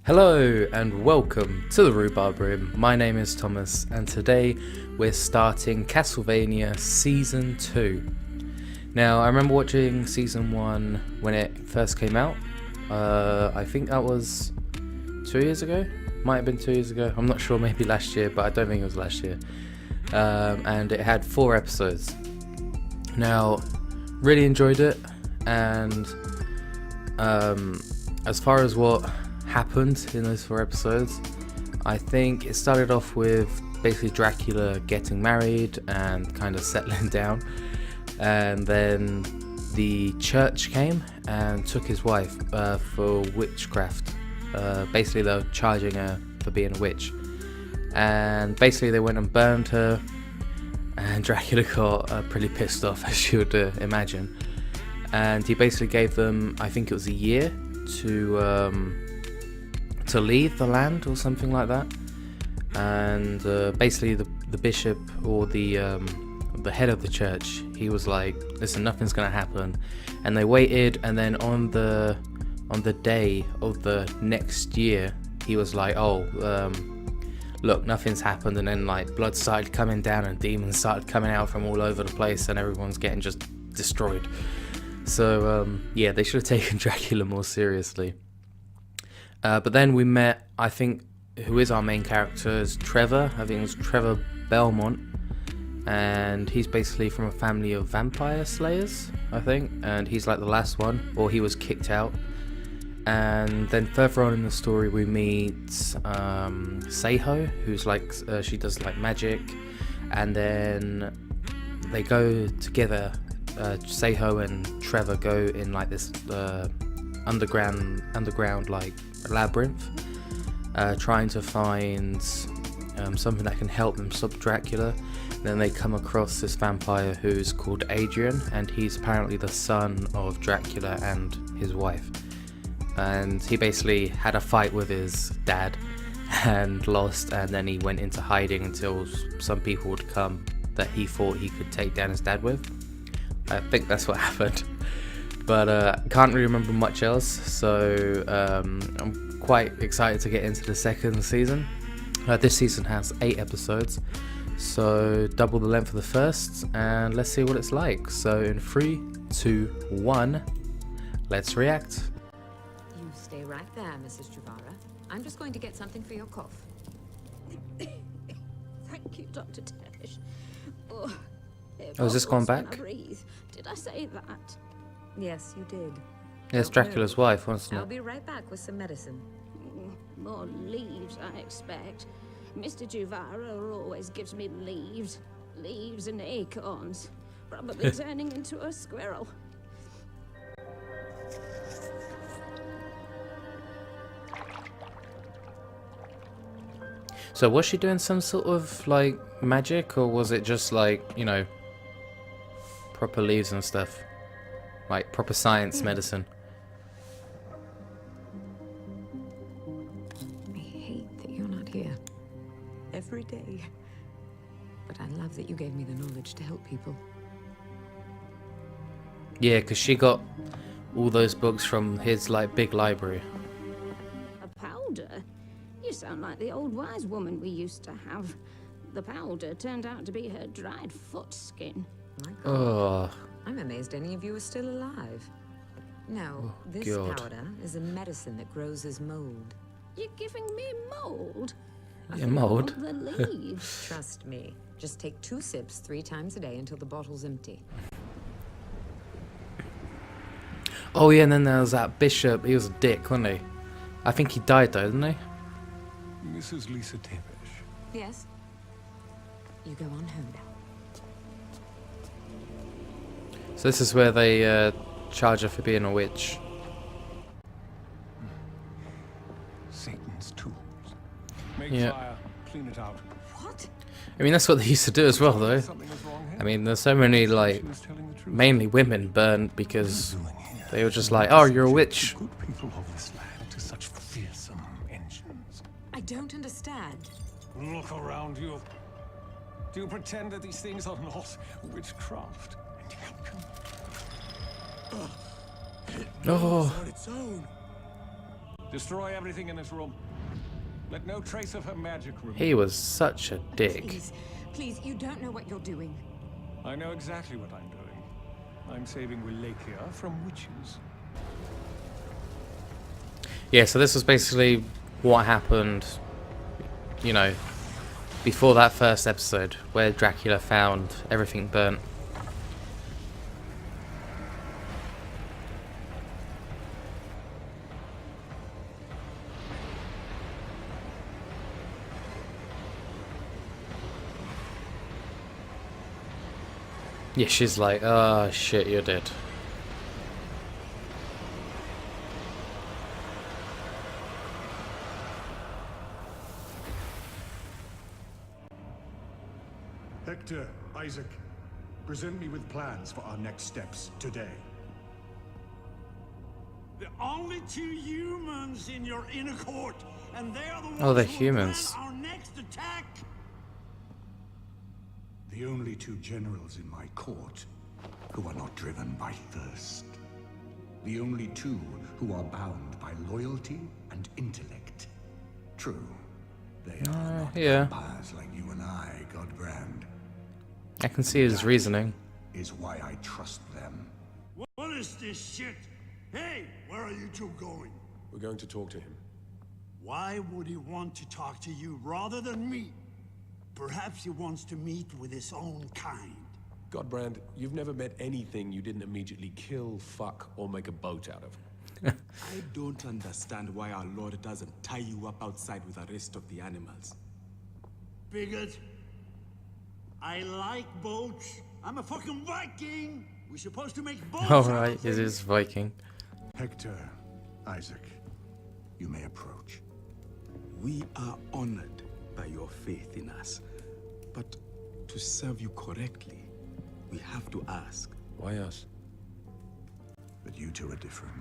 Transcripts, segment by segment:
Hello and welcome to the Rhubarb Room. My name is Thomas and today we're starting Castlevania Season 2. Now I remember watching Season 1 when it first came out. I think that was 2 years ago? Might have been 2 years ago. I'm not sure, maybe last year, but I don't think it was last year. And it had 4 episodes. Now, really enjoyed it, and as far as what happened in those 4 episodes, I think it started off with basically Dracula getting married and kind of settling down, and then the church came and took his wife for witchcraft. Basically they were charging her for being a witch, and basically they went and burned her, and Dracula got pretty pissed off, as you would imagine, and he basically gave them, I think it was a year to leave the land or something like that. And basically the bishop or the head of the church, he was like, listen, nothing's gonna happen. And they waited, and then on the day of the next year, he was like, oh, look, nothing's happened. And then like blood started coming down and demons started coming out from all over the place, and everyone's getting just destroyed. So yeah, they should have taken Dracula more seriously. But then we met, I think, who is our main character, is Trevor. I think it was Trevor Belmont, and he's basically from a family of vampire slayers, I think, and he's like the last one, or he was kicked out. And then further on in the story we meet Seiho, who's like, she does like magic, and then they go together, Seiho and Trevor go in like this underground like labyrinth, trying to find something that can help them stop Dracula. And then they come across this vampire who's called Adrian, and he's apparently the son of Dracula and his wife. And he basically had a fight with his dad and lost, and then he went into hiding until some people would come that he thought he could take down his dad with. I think that's what happened. But can't really remember much else, so I'm quite excited to get into the second season. This season has 8 episodes, so double the length of the first, and let's see what it's like. So in 3, 2, 1, let's react. You stay right there, Mrs. Juvara. I'm just going to get something for your cough. Thank you, Dr. Tesh. Oh, has this gone back? Did I say that? Yes, you did. Yes, Dracula's wife, wasn't I'll it? be right back with some medicine. More leaves, I expect. Mr. Juvara always gives me leaves. Leaves and acorns. Probably turning into a squirrel. So was she doing some sort of like magic, or was it just like, you know, proper leaves and stuff? Like proper science medicine? I hate that you're not here. Every day. But I love that you gave me the knowledge to help people. Yeah, because she got all those books from his like big library. A powder? You sound like the old wise woman we used to have. The powder turned out to be her dried foot skin. My God. Oh, I'm amazed any of you are still alive. No, this God. powder is a medicine that grows as mold. You're giving me mold? yeah, mold. The leaves. Trust me. Just take 2 sips 3 times a day until the bottle's empty. Oh yeah, and then there was that bishop. He was a dick, wasn't he? I think he died though, didn't he? Mrs. Lisa Tepesh. Yes? You go on home now. So this is where they charge her for being a witch. Satan's tools. Make Yeah. fire, clean it out. What? I mean, that's what they used to do as well, though. Something is wrong here. I mean, there's so many like, She was telling the truth. mainly women burned because Doing here? they were just like, oh, you're a witch. Good people of this land to such fearsome engines. I don't understand. Look around you. Do you pretend that these things are not witchcraft? And you can... Oh, on its own. Destroy everything in this room. Let no trace of her magic remain. He was such a dick. Please, please, you don't know what you're doing. I know exactly what I'm doing. I'm saving Wallachia from witches. Yeah, so this was basically what happened, you know, before that first episode where Dracula found everything burnt. Yeah, she's like, oh shit, you're dead. Hector, Isaac, present me with plans for our next steps today. There are only 2 humans in your inner court, and they are the ones Oh, they're who will humans. plan our next attack. The only 2 generals in my court who are not driven by thirst. The only 2 who are bound by loyalty and intellect. True, they are not yeah. vampires like you and I, Godbrand. I can see his reasoning. Is why I trust them. What is this shit? Hey, where are you 2 going? We're going to talk to him. Why would he want to talk to you rather than me? Perhaps he wants to meet with his own kind. Godbrand, you've never met anything you didn't immediately kill, fuck, or make a boat out of. I don't understand why our Lord doesn't tie you up outside with the rest of the animals. Bigot. I like boats. I'm a fucking Viking. We're supposed to make boats. Alright, it is Viking. Hector, Isaac, you may approach. We are honored by your faith in us. But to serve you correctly, we have to ask. Why us? But you 2 are different.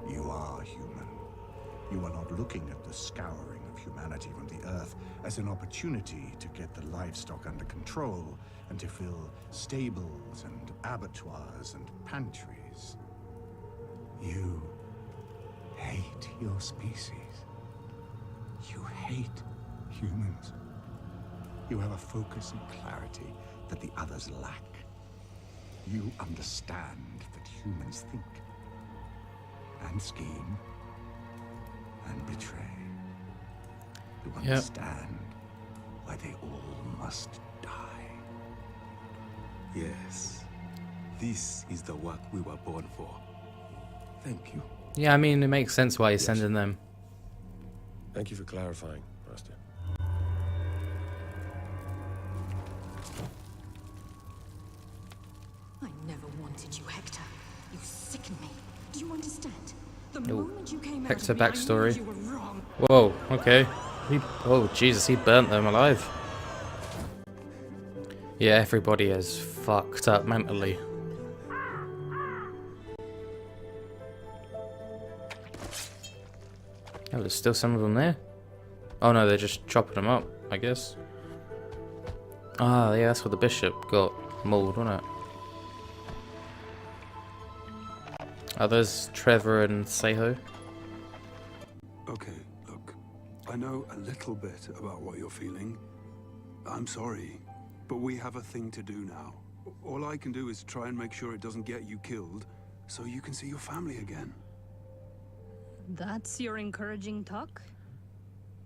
You are human. You are not looking at the scouring of humanity from the earth as an opportunity to get the livestock under control and to fill stables and abattoirs and pantries. You hate your species. You hate humans. You have a focus and clarity that the others lack. You understand that humans think and scheme and betray. You understand why they all must die. Yes, this is the work we were born for. Thank you. Yeah, I mean, it makes sense why he's sending them. Thank you for clarifying, Master. I never wanted you, Hector. You sicken me. Do you understand? The Ooh. moment you came Hector out of me, backstory. I knew you were wrong. Whoa, okay. Oh, Jesus, he burnt them alive. Yeah, everybody is fucked up mentally. Oh, there's still some of them there? Oh no, they're just chopping them up, I guess. Ah, yeah, that's what the bishop got mauled, wasn't it? Oh, there's Trevor and Seho. Okay, look. I know a little bit about what you're feeling. I'm sorry, but we have a thing to do now. All I can do is try and make sure it doesn't get you killed, so you can see your family again. That's your encouraging talk?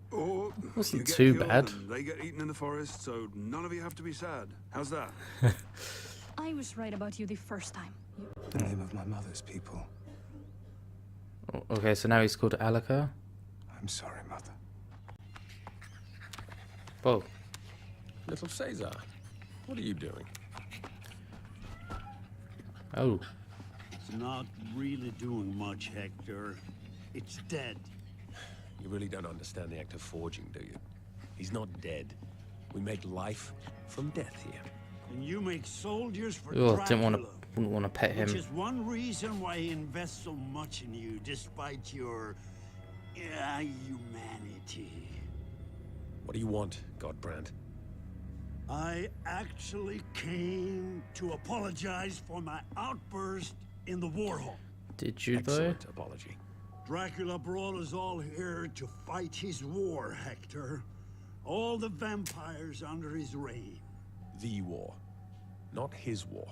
Or Wasn't you get too killed bad. and they get eaten in the forest, so none of you have to be sad. How's that? I was right about you the first time. The name of my mother's people. Okay, so now he's called Alaka. I'm sorry, Mother. Whoa. Little Caesar, what are you doing? Oh. It's not really doing much, Hector. It's dead. You really don't understand the act of forging, do you? He's not dead. We make life from death here. And you make soldiers for Oh, Dracula. wouldn't want to pet him. Which is one reason why he invests so much in you, despite your humanity. What do you want, Godbrand? I actually came to apologize for my outburst in the war hall. Did you though? Excellent apology. Dracula brought us all here to fight his war, Hector. All the vampires under his reign. The war, not his war.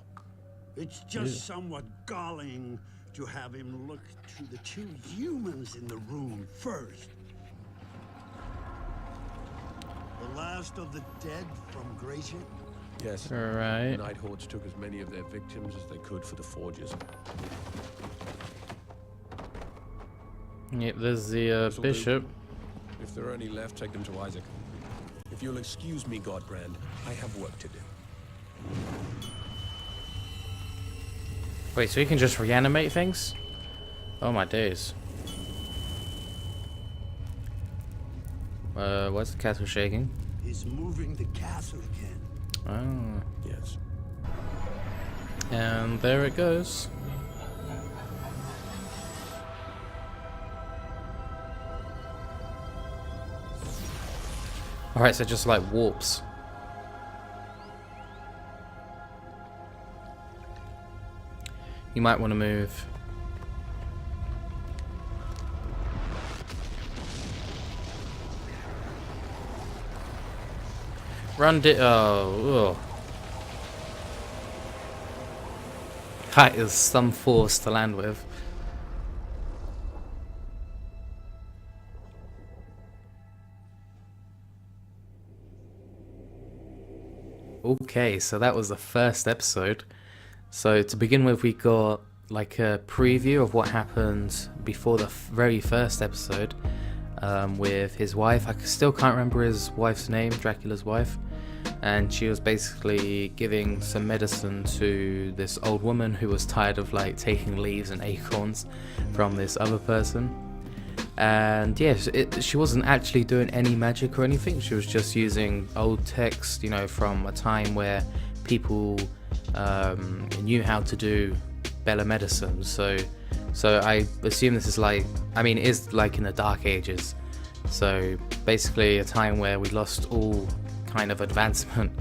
It's just somewhat galling to have him look to the two humans in the room first. The last of the dead from Gracia? Yes. Right. The Night Hordes took as many of their victims as they could for the Forges. Yep, there's the This'll do. bishop. If there are any left, take them to Isaac. If you'll excuse me, Godbrand, I have work to do. Wait, so you can just reanimate things? Oh my days. Why's the castle shaking? He's moving the castle again. Oh. Yes. And there it goes. Alright, so just like warps. You might want to move. Run it. Oh. That is some force to land with. Okay, so that was the first episode. So to begin with, we got like a preview of what happened before the very first episode with his wife. I still can't remember his wife's name, Dracula's wife. And she was basically giving some medicine to this old woman who was tired of like taking leaves and acorns from this other person. And yes, she wasn't actually doing any magic or anything. She was just using old text, you know, from a time where people knew how to do better medicine. So I assume this is like, I mean, it is like in the Dark Ages. So basically a time where we lost all kind of advancement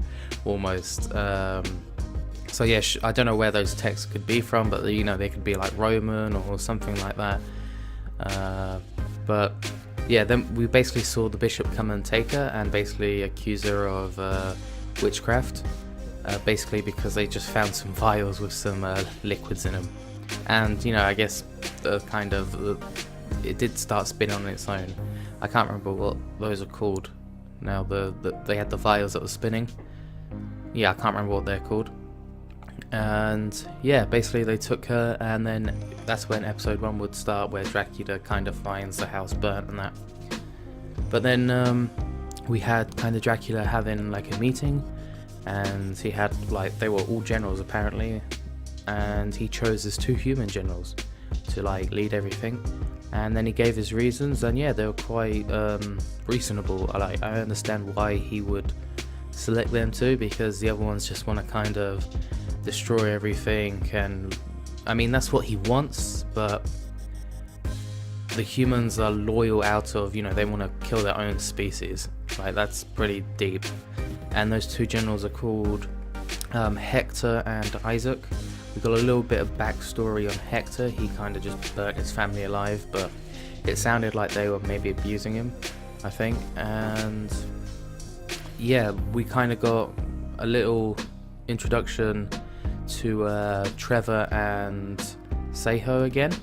almost. So yeah, I don't know where those texts could be from, but you know, they could be like Roman or something like that. But yeah, then we basically saw the bishop come and take her and basically accuse her of witchcraft, basically because they just found some vials with some liquids in them. And you know, I guess it did start spinning on its own. I can't remember what those are called now. They had the vials that were spinning. Yeah, I can't remember what they're called. And yeah, basically they took her, and then that's when episode 1 would start, where Dracula kind of finds the house burnt and that. But then we had kind of Dracula having like a meeting, and he had like, they were all generals apparently, and he chose his 2 human generals to like lead everything. And then he gave his reasons, and yeah, they were quite reasonable. I understand why he would select them too, because the other ones just want to kind of destroy everything. And I mean, that's what he wants, but the humans are loyal out of, you know, they want to kill their own species. Like, that's pretty deep. And those 2 generals are called Hector and Isaac. We got a little bit of backstory on Hector. He kind of just burnt his family alive, but it sounded like they were maybe abusing him, I think. And yeah, we kind of got a little introduction to Trevor and Seiho again,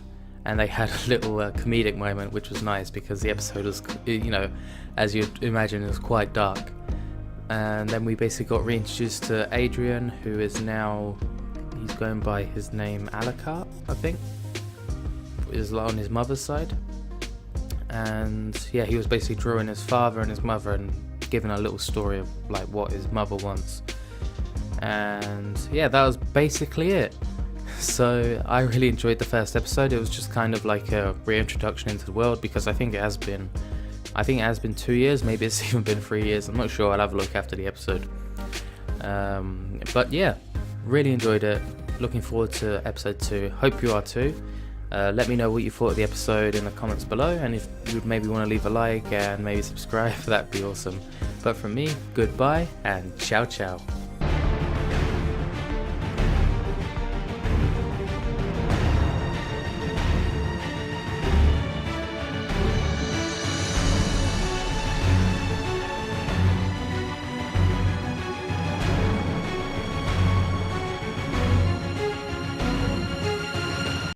and they had a little comedic moment, which was nice because the episode was, you know, as you'd imagine, it was quite dark. And then we basically got reintroduced to Adrian, who is now, he's going by his name Alucard, I think, is on his mother's side. And yeah, he was basically drawing his father and his mother and giving a little story of like what his mother wants. And yeah, that was basically it. So I really enjoyed the first episode. It was just kind of like a reintroduction into the world, because I think it has been 2 years, maybe it's even been 3 years, I'm not sure, I'll have a look after the episode. But yeah, really enjoyed it, looking forward to episode 2, hope you are too. Let me know what you thought of the episode in the comments below, and if you'd maybe want to leave a like and maybe subscribe, that'd be awesome. But from me, goodbye and ciao ciao.